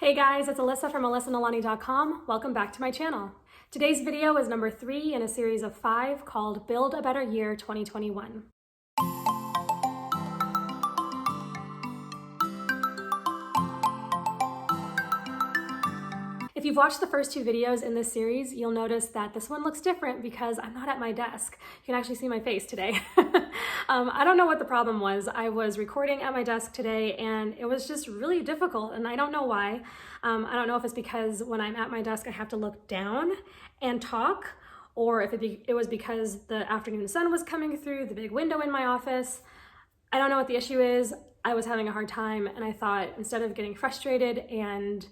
Hey guys, it's Alyssa from AlyssaNalani.com. Welcome back to my channel. Today's video is number 3 in a series of 5 called Build a Better Year 2021. If you've watched the first 2 videos in this series, you'll notice that this one looks different because I'm not at my desk. You can actually see my face today. I don't know what the problem was. I was recording at my desk today and it was just really difficult and I don't know why. I don't know if it's because when I'm at my desk I have to look down and talk, or if it was because the afternoon sun was coming through the big window in my office. I don't know what the issue is. I was having a hard time and I thought instead of getting frustrated and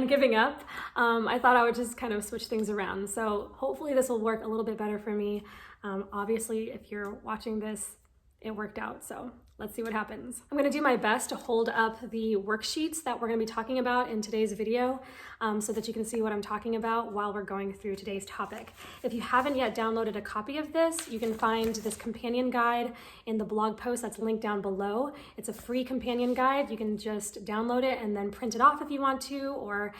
giving up, I thought I would just kind of switch things around. So hopefully this will work a little bit better for me. Obviously, if you're watching this, it worked out. So let's see what happens. I'm going to do my best to hold up the worksheets that we're going to be talking about in today's video so that you can see what I'm talking about while we're going through today's topic. If you haven't yet downloaded a copy of this, you can find this companion guide in the blog post that's linked down below. It's a free companion guide. You can just download it and then print it off if you want to, or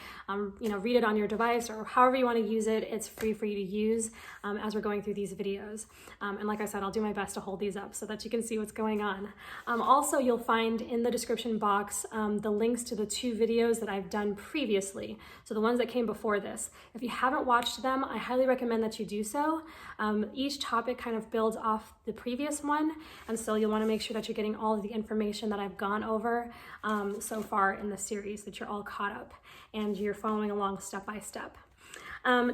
read it on your device, or however you want to use it. It's free for you to use as we're going through these videos. And like I said, I'll do my best to hold these up so that you can see what's going on. Also, you'll find in the description box the links to the 2 videos that I've done previously. So the ones that came before this. If you haven't watched them, I highly recommend that you do so. Each topic kind of builds off the previous one, and so you'll want to make sure that you're getting all of the information that I've gone over so far in the series, that you're all caught up and you're following along step by step.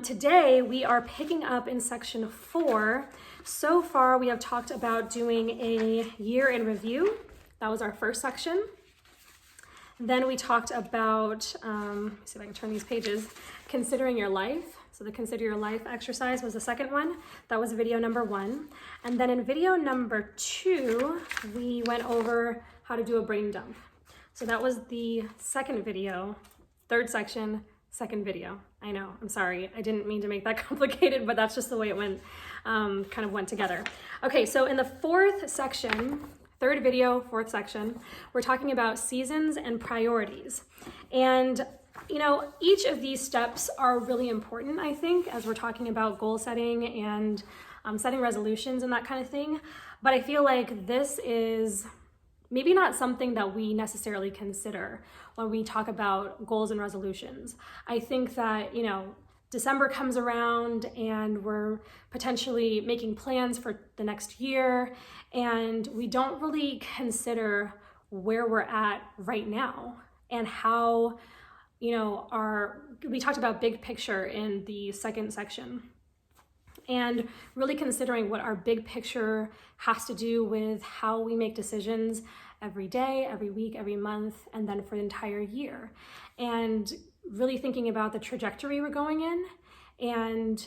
Today we are picking up in section 4. So far we have talked about doing a year in review. That was our first section. Then we talked about, let me see if I can turn these pages, considering your life. So the consider your life exercise was the second one. That was video number 1. And then in video number 2, we went over how to do a brain dump. So that was the second video, third section, second video. I know, I'm sorry. I didn't mean to make that complicated, but that's just the way it went, kind of went together. Okay, so in the 4th section, third video, 4th section, we're talking about seasons and priorities. And each of these steps are really important, I think, as we're talking about goal setting and setting resolutions and that kind of thing. But I feel like this is maybe not something that we necessarily consider when we talk about goals and resolutions. I think that, December comes around and we're potentially making plans for the next year, and we don't really consider where we're at right now and how, we talked about big picture in the second section, and really considering what our big picture has to do with how we make decisions every day, every week, every month, and then for the entire year. And really thinking about the trajectory we're going in and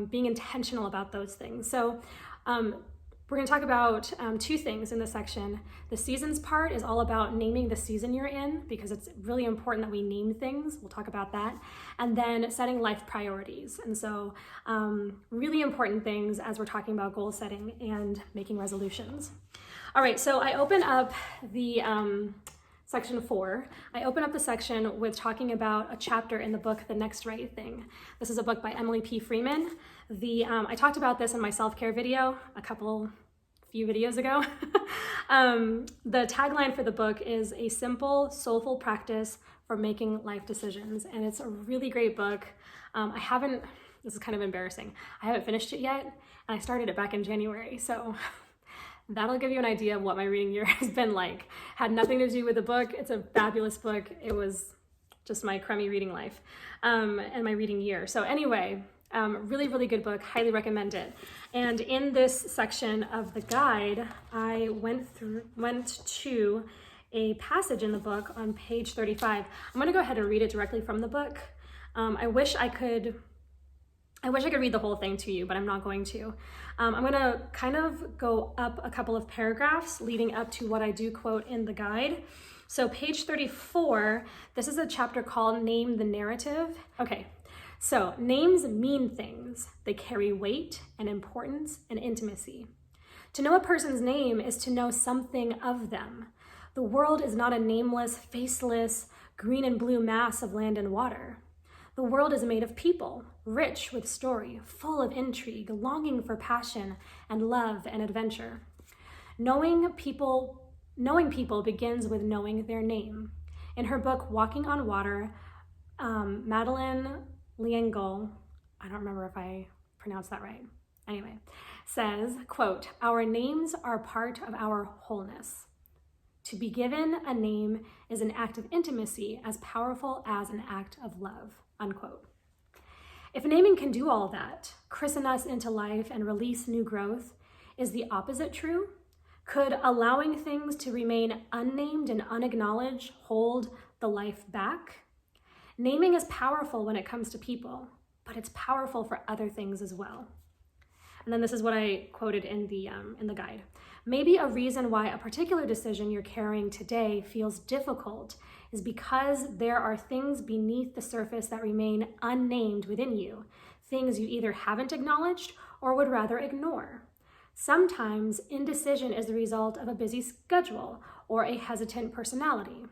being intentional about those things. So we're going to talk about 2 things in this section. The seasons part is all about naming the season you're in, because it's really important that we name things. We'll talk about that. And then setting life priorities. And so really important things as we're talking about goal setting and making resolutions. All right, so I open up the section 4. I open up the section with talking about a chapter in the book, The Next Right Thing. This is a book by Emily P. Freeman. I talked about this in my self-care video few videos ago. The tagline for the book is a simple, soulful practice for making life decisions. And it's a really great book. This is kind of embarrassing. I haven't finished it yet, and I started it back in January. So that'll give you an idea of what my reading year has been like. Had nothing to do with the book. It's a fabulous book. It was just my crummy reading life and my reading year. So anyway, really, really good book. Highly recommend it. And in this section of the guide, I went to a passage in the book on page 35. I'm going to go ahead and read it directly from the book. I wish I could read the whole thing to you, but I'm not going to. I'm going to kind of go up a couple of paragraphs leading up to what I do quote in the guide. So page 34, this is a chapter called Name the Narrative. Okay, so names mean things. They carry weight and importance and intimacy. To know a person's name is to know something of them. The world is not a nameless, faceless, green and blue mass of land and water. The world is made of people, rich with story, full of intrigue, longing for passion and love and adventure. Knowing people begins with knowing their name. In her book, Walking on Water, Madeleine L'Engle, I don't remember if I pronounced that right, anyway, says, quote, "Our names are part of our wholeness. To be given a name is an act of intimacy as powerful as an act of love," unquote. If naming can do all that, christen us into life and release new growth, is the opposite true? Could allowing things to remain unnamed and unacknowledged hold the life back? Naming is powerful when it comes to people, but it's powerful for other things as well. And then this is what I quoted in the guide. Maybe a reason why a particular decision you're carrying today feels difficult is because there are things beneath the surface that remain unnamed within you, things you either haven't acknowledged or would rather ignore. Sometimes indecision is the result of a busy schedule or a hesitant personality.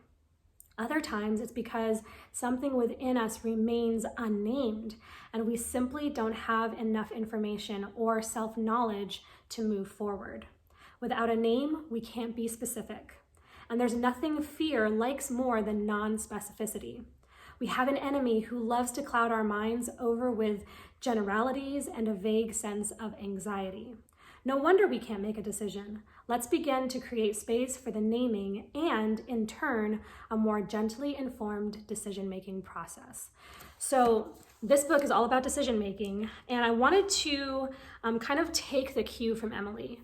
Other times it's because something within us remains unnamed and we simply don't have enough information or self-knowledge to move forward. Without a name, we can't be specific. And there's nothing fear likes more than non-specificity. We have an enemy who loves to cloud our minds over with generalities and a vague sense of anxiety. No wonder we can't make a decision. Let's begin to create space for the naming and, in turn, a more gently informed decision-making process. So this book is all about decision-making, and I wanted to kind of take the cue from Emily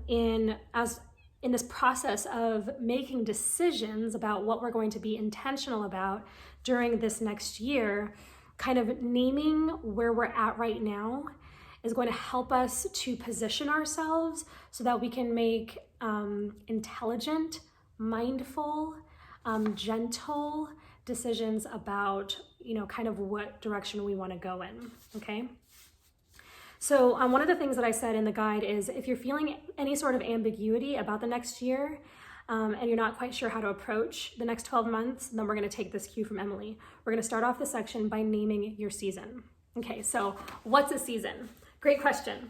in this process of making decisions about what we're going to be intentional about during this next year. Kind of naming where we're at right now is going to help us to position ourselves so that we can make intelligent, mindful, gentle decisions about, kind of what direction we want to go in, okay? So one of the things that I said in the guide is if you're feeling any sort of ambiguity about the next year and you're not quite sure how to approach the next 12 months, then we're going to take this cue from Emily. We're going to start off the section by naming your season. Okay, so what's a season? Great question.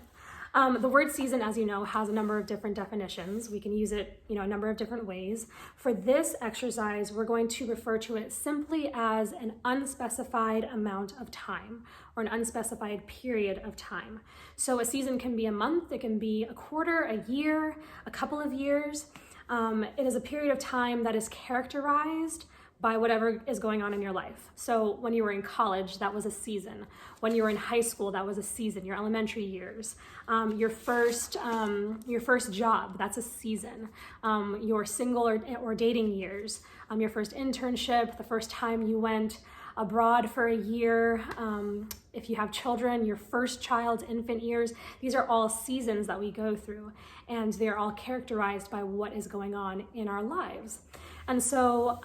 The word season, as you know, has a number of different definitions. We can use it, a number of different ways. For this exercise, we're going to refer to it simply as an unspecified amount of time or an unspecified period of time. So a season can be a month, it can be a quarter, a year, a couple of years. It is a period of time that is characterized by whatever is going on in your life. So when you were in college, that was a season. When you were in high school, that was a season. Your elementary years, your first job, that's a season. Your single or dating years, your first internship, the first time you went abroad for a year, if you have children, your first child's infant years, these are all seasons that we go through, and they're all characterized by what is going on in our lives. And so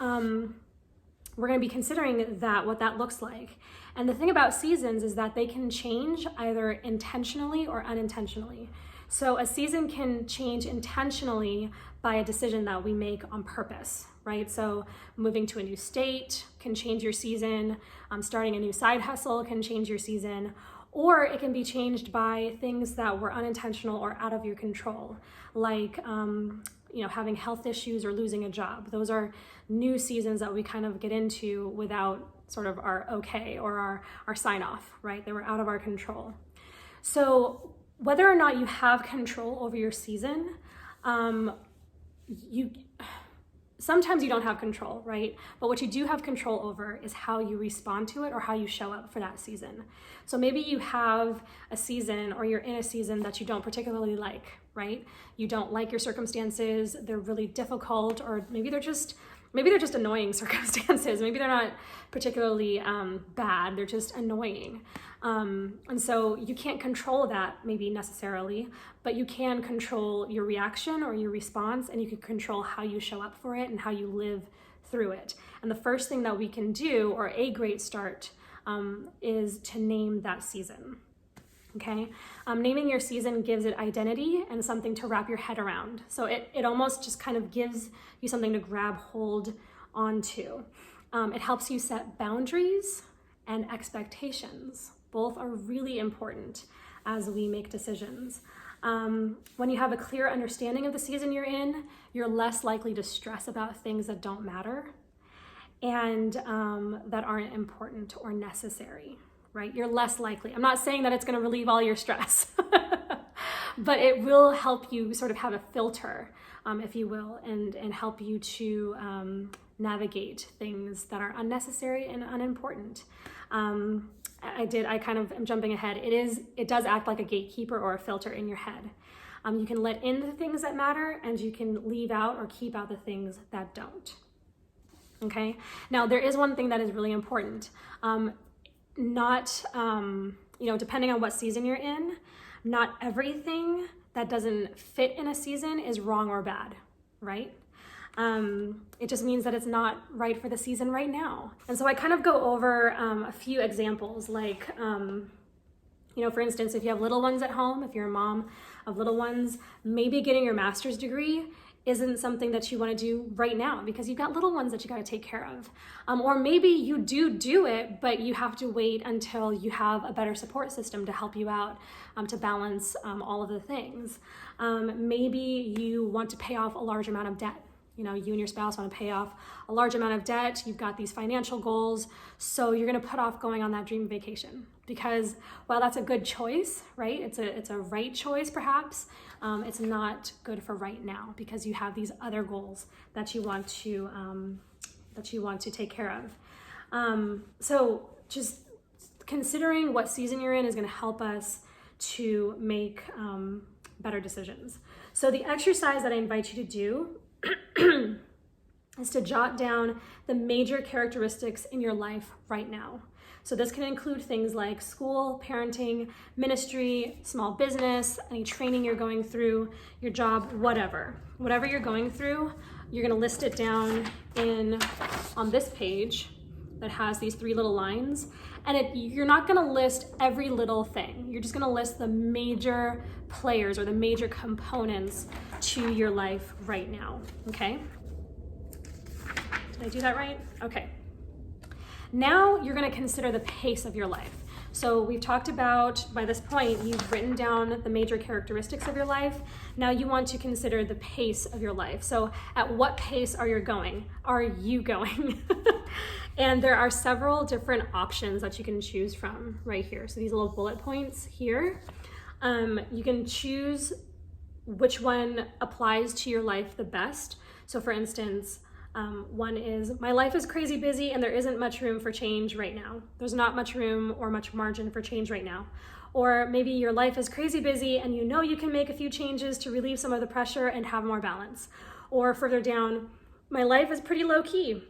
we're going to be considering what that looks like. And the thing about seasons is that they can change either intentionally or unintentionally. So a season can change intentionally by a decision that we make on purpose, right? So moving to a new state can change your season. Starting a new side hustle can change your season. Or it can be changed by things that were unintentional or out of your control, like having health issues or losing a job. Those are new seasons that we kind of get into without sort of our okay or our sign off, right? They were out of our control. So whether or not you have control over your season, sometimes you don't have control, right? But what you do have control over is how you respond to it or how you show up for that season. So maybe you have a season or you're in a season that you don't particularly like, right? You don't like your circumstances, they're really difficult, or maybe they're just annoying circumstances. Maybe they're not particularly bad, they're just annoying. And so you can't control that maybe necessarily, but you can control your reaction or your response, and you can control how you show up for it and how you live through it. And the first thing that we can do, or a great start, is to name that season. Okay, naming your season gives it identity and something to wrap your head around. So it almost just kind of gives you something to grab hold onto. It helps you set boundaries and expectations. Both are really important as we make decisions. When you have a clear understanding of the season you're in, you're less likely to stress about things that don't matter and that aren't important or necessary. Right? You're less likely. I'm not saying that it's going to relieve all your stress, but it will help you sort of have a filter, if you will, and help you to navigate things that are unnecessary and unimportant. I kind of am jumping ahead. It does act like a gatekeeper or a filter in your head. You can let in the things that matter and you can leave out or keep out the things that don't. Okay. Now there is one thing that is really important. Depending on what season you're in, not everything that doesn't fit in a season is wrong or bad, right? It just means that it's not right for the season right now. And so I kind of go over a few examples, like, for instance, if you have little ones at home, if you're a mom of little ones, maybe getting your master's degree isn't something that you want to do right now because you've got little ones that you got to take care of. Or maybe you do it, but you have to wait until you have a better support system to help you out, to balance all of the things. Maybe you want to pay off a large amount of debt. You and your spouse want to pay off a large amount of debt. You've got these financial goals. So you're going to put off going on that dream vacation because while that's a good choice, right? It's a right choice perhaps. It's not good for right now because you have these other goals that you want to take care of. So just considering what season you're in is going to help us to make better decisions. So the exercise that I invite you to do is to jot down the major characteristics in your life right now. So this can include things like school, parenting, ministry, small business, any training you're going through, your job, whatever you're going through, you're going to list it down on this page that has these 3 little lines. And you're not going to list every little thing. You're just going to list the major players or the major components to your life right now. Okay? Did I do that right? Okay. Now you're going to consider the pace of your life. So we've talked about, by this point, you've written down the major characteristics of your life. Now you want to consider the pace of your life. So at what pace are you going? And there are several different options that you can choose from right here. So these little bullet points here, you can choose which one applies to your life the best. So for instance, one is, my life is crazy busy and there isn't much room for change right now. There's not much room or much margin for change right now. Or maybe your life is crazy busy and you can make a few changes to relieve some of the pressure and have more balance. Or further down, my life is pretty low key.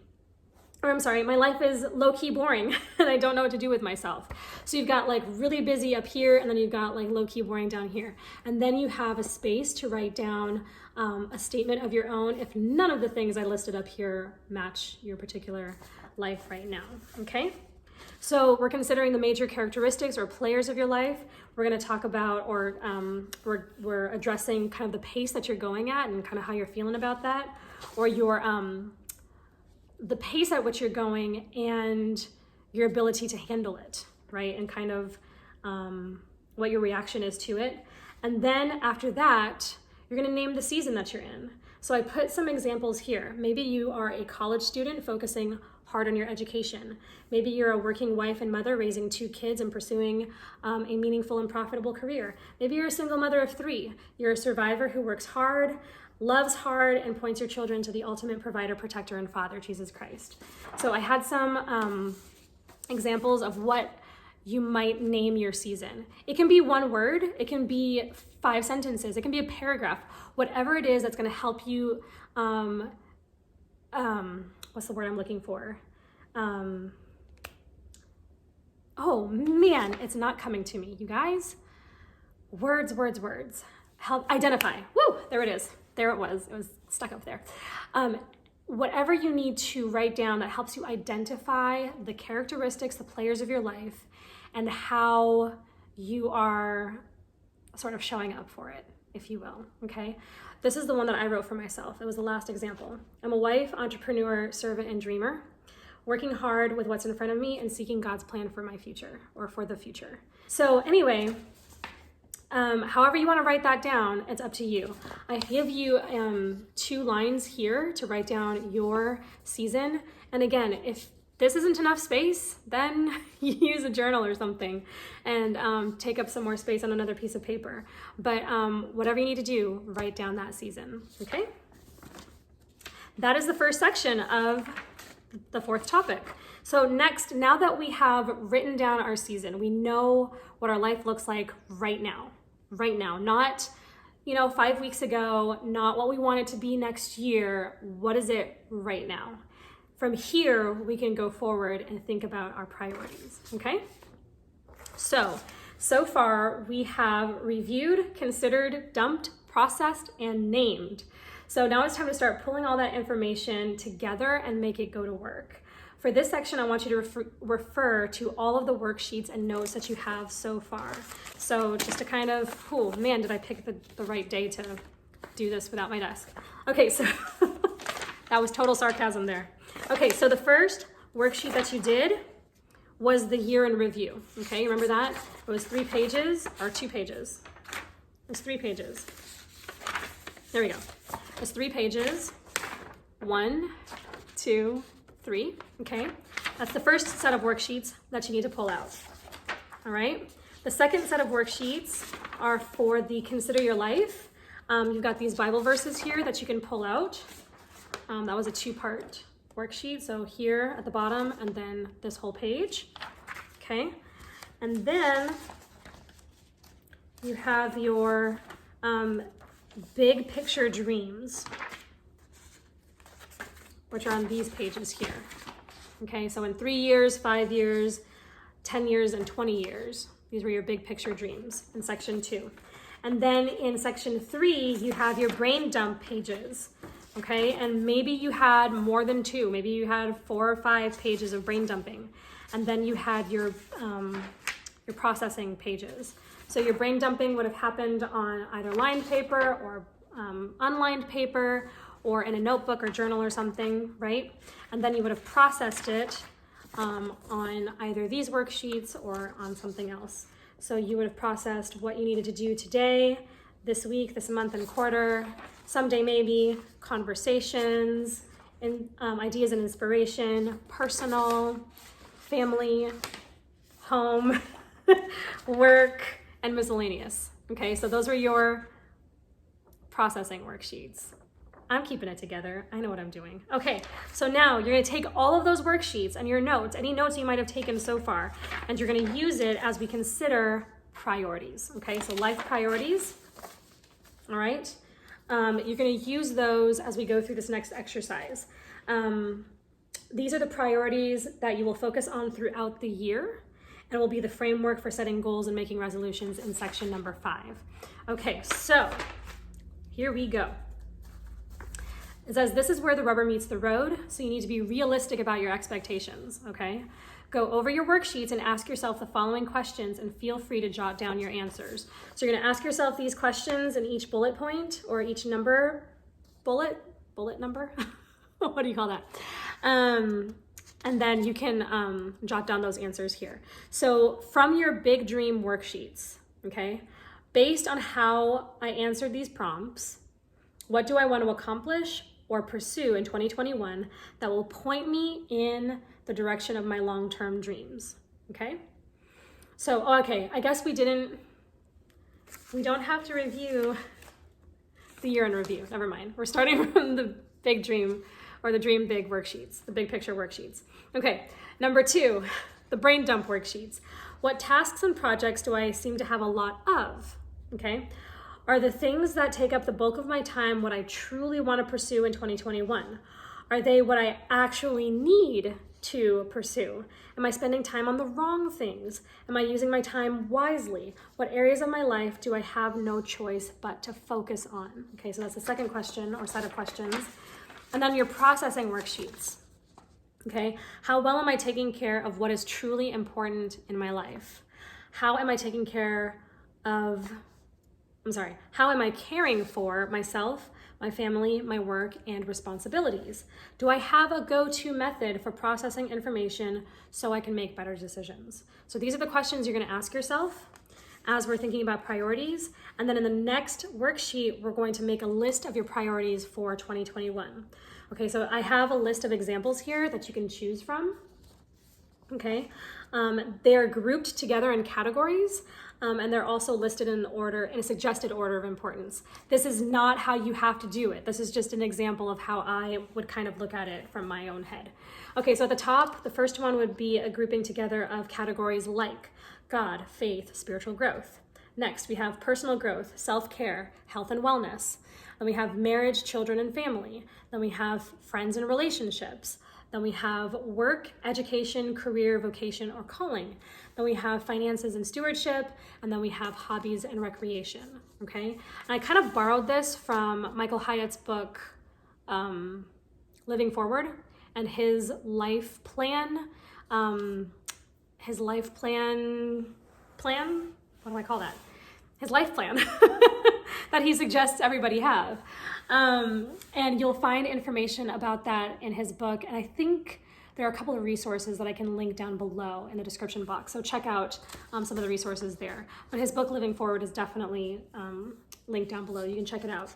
My life is low-key boring and I don't know what to do with myself. So you've got like really busy up here and then you've got like low-key boring down here. And then you have a space to write down a statement of your own if none of the things I listed up here match your particular life right now, okay? So we're considering the major characteristics or players of your life. We're going to talk about, or we're addressing kind of the pace that you're going at and kind of how you're feeling about that, or the pace at which you're going and your ability to handle it, right? And kind of what your reaction is to it. And then after that, you're going to name the season that you're in. So I put some examples here. Maybe you are a college student focusing hard on your education. Maybe you're a working wife and mother raising 2 kids and pursuing a meaningful and profitable career. Maybe you're a single mother of 3. You're a survivor who works hard, loves hard, and points your children to the ultimate provider, protector, and father, Jesus Christ. So I had some examples of what you might name your season. It can be one word, it can be 5 sentences, it can be a paragraph, whatever it is that's going to help you, what's the word I'm looking for? Oh man, it's not coming to me, you guys. Words. Help identify. Woo, there it is. There it was stuck up there. Whatever you need to write down that helps you identify the characteristics, the players of your life, and how you are sort of showing up for it, if you will, okay? This is the one that I wrote for myself. It was the last example. I'm a wife, entrepreneur, servant, and dreamer, working hard with what's in front of me and seeking God's plan for my future, or for the future. So anyway, however you want to write that down, it's up to you. I give you 2 lines here to write down your season. And again, if this isn't enough space, then use a journal or something and take up some more space on another piece of paper. But whatever you need to do, write down that season, okay? That is the first section of the 4th topic. So next, now that we have written down our season, we know what our life looks like right now, not 5 weeks ago, not what we want it to be next year. What is it right now? From here, we can go forward and think about our priorities, okay? So far we have reviewed, considered, dumped, processed, and named. So now it's time to start pulling all that information together and make it go to work. For this section, I want you to refer to all of the worksheets and notes that you have so far. So just to kind of, oh man, did I pick the right day to do this without my desk? Okay, so that was total sarcasm there. Okay, so the first worksheet that you did was the year in review. Okay, you remember that? It was 3 pages or 2 pages. It was 3 pages. There we go. It was 3 pages. 1, 2, 3. Okay, that's the first set of worksheets that you need to pull out. All right. The second set of worksheets are for the Consider Your Life. You've got these Bible verses here that you can pull out. That was a 2-part worksheet. So here at the bottom and then this whole page. Okay. And then you have your big picture dreams, which are on these pages here. Okay. So in 3 years, 5 years, 10 years, and 20 years, these were your big picture dreams in section 2. And then in section 3, you have your brain dump pages. Okay, and maybe you had more than 2. Maybe you had 4 or 5 pages of brain dumping, and then you had your processing pages. So your brain dumping would have happened on either lined paper or unlined paper, or in a notebook or journal or something, right? And then you would have processed it on either these worksheets or on something else. So you would have processed what you needed to do today, this week, this month and quarter, someday maybe, conversations, ideas and inspiration, personal, family, home, work, and miscellaneous. Okay, so those are your processing worksheets. I'm keeping it together. I know what I'm doing. Okay, so now you're gonna take all of those worksheets and your notes, any notes you might have taken so far, and you're gonna use it as we consider priorities. Okay, so life priorities. All right, you're gonna use those as we go through this next exercise. These are the priorities that you will focus on throughout the year and will be the framework for setting goals and making resolutions in section number 5. Okay, so here we go. It says this is where the rubber meets the road, so you need to be realistic about your expectations, okay? Go over your worksheets and ask yourself the following questions and feel free to jot down your answers. So you're gonna ask yourself these questions in each bullet point or each number, bullet number? What do you call that? And then you can jot down those answers here. So from your big dream worksheets, okay, based on how I answered these prompts, what do I want to accomplish or pursue in 2021 that will point me in the direction of my long-term dreams, okay? So, okay, I guess we don't have to review the year in review, never mind. We're starting from the big dream or the dream big worksheets, the big picture worksheets. Okay, number 2, the brain dump worksheets. What tasks and projects do I seem to have a lot of, okay? Are the things that take up the bulk of my time what I truly want to pursue in 2021? Are they what I actually need to pursue? Am I spending time on the wrong things? Am I using my time wisely? What areas of my life do I have no choice but to focus on? Okay, so that's the second question or set of questions. And then your processing worksheets. Okay, how well am I taking care of what is truly important in my life? How am I taking care of, how am I caring for myself, my family, my work, and responsibilities? Do I have a go-to method for processing information so I can make better decisions? So these are the questions you're going to ask yourself as we're thinking about priorities. And then in the next worksheet, we're going to make a list of your priorities for 2021. Okay, so I have a list of examples here that you can choose from. Okay, they're grouped together in categories, and they're also listed in a suggested order of importance. This is not how you have to do it. This is just an example of how I would kind of look at it from my own head. Okay, so at the top, the first one would be a grouping together of categories like God, faith, spiritual growth. Next, we have personal growth, self-care, health and wellness. Then we have marriage, children, and family. Then we have friends and relationships. Then we have work, education, career, vocation, or calling. Then we have finances and stewardship. And then we have hobbies and recreation, okay? And I kind of borrowed this from Michael Hyatt's book, Living Forward, and his life plan, his life plan, what do I call that? His life plan that he suggests everybody have. And you'll find information about that in his book. And I think there are a couple of resources that I can link down below in the description box. So check out some of the resources there. But his book, Living Forward, is definitely linked down below. You can check it out.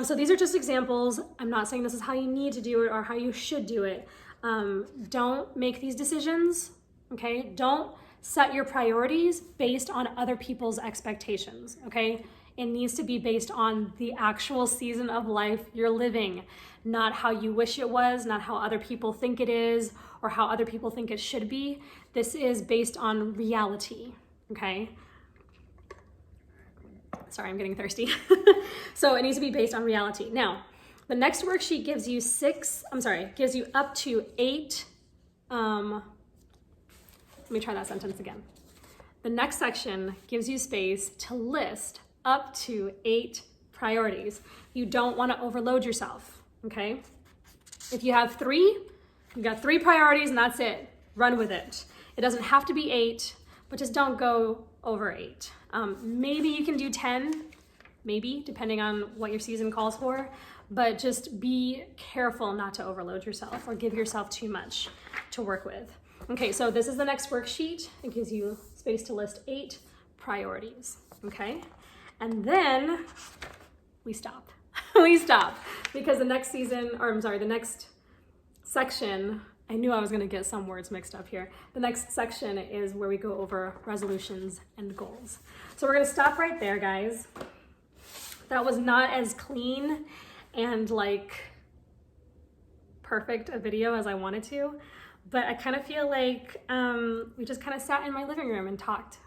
So these are just examples. I'm not saying this is how you need to do it or how you should do it. Don't make these decisions, okay? Don't set your priorities based on other people's expectations, okay? It needs to be based on the actual season of life you're living, not how you wish it was, not how other people think it is, or how other people think it should be. This is based on reality, okay? Sorry, I'm getting thirsty. So it needs to be based on reality. Now, the next worksheet gives you gives you up to 8, let me try that sentence again. The next section gives you space to list up to 8 priorities. You don't want to overload yourself, okay? If you have 3, you got 3 priorities and that's it. Run with it. It doesn't have to be 8, but just don't go over 8. Maybe you can do 10, maybe, depending on what your season calls for, but just be careful not to overload yourself or give yourself too much to work with. Okay, so this is the next worksheet. It gives you space to list 8 priorities, okay? And then we stop. We stop because the next the next section, I knew I was gonna get some words mixed up here. The next section is where we go over resolutions and goals. So we're gonna stop right there, guys. That was not as clean and like perfect a video as I wanted to. But I kind of feel like we just kind of sat in my living room and talked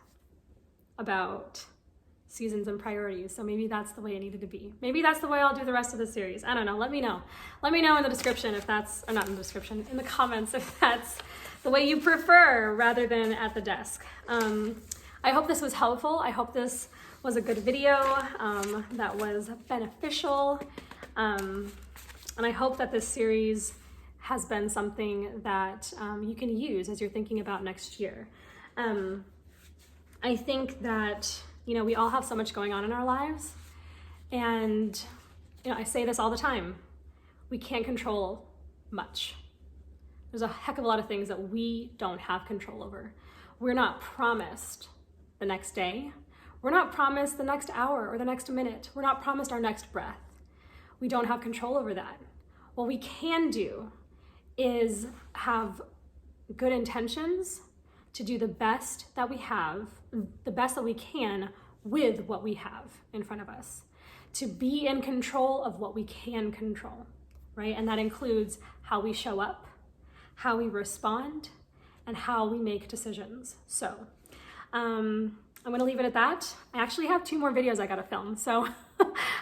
about seasons and priorities. So maybe that's the way it needed to be. Maybe that's the way I'll do the rest of the series. I don't know. Let me know. Let me know in the description if that's, or not in the description, in the comments if that's the way you prefer rather than at the desk. I hope this was helpful. I hope this was a good video that was beneficial. And I hope that this series has been something that you can use as you're thinking about next year. I think that, you know, we all have so much going on in our lives. And, you know, I say this all the time. We can't control much. There's a heck of a lot of things that we don't have control over. We're not promised the next day. We're not promised the next hour or the next minute. We're not promised our next breath. We don't have control over that. What we can do is have good intentions to do the best that we have, the best that we can with what we have in front of us, to be in control of what we can control, right? And that includes how we show up, how we respond, and how we make decisions. So I'm gonna leave it at that. I actually have 2 more videos I gotta film, so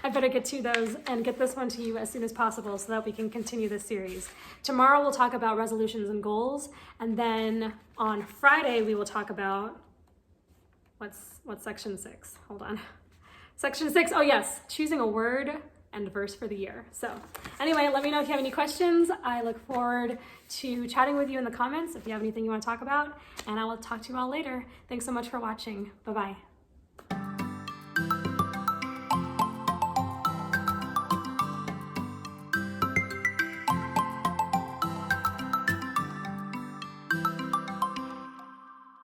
I better get to those and get this one to you as soon as possible so that we can continue this series. Tomorrow we'll talk about resolutions and goals, and then on Friday we will talk about, what's section 6? Hold on. Section 6, oh yes, choosing a word and verse for the year. So anyway, let me know if you have any questions. I look forward to chatting with you in the comments if you have anything you want to talk about, and I will talk to you all later. Thanks so much for watching. Bye-bye.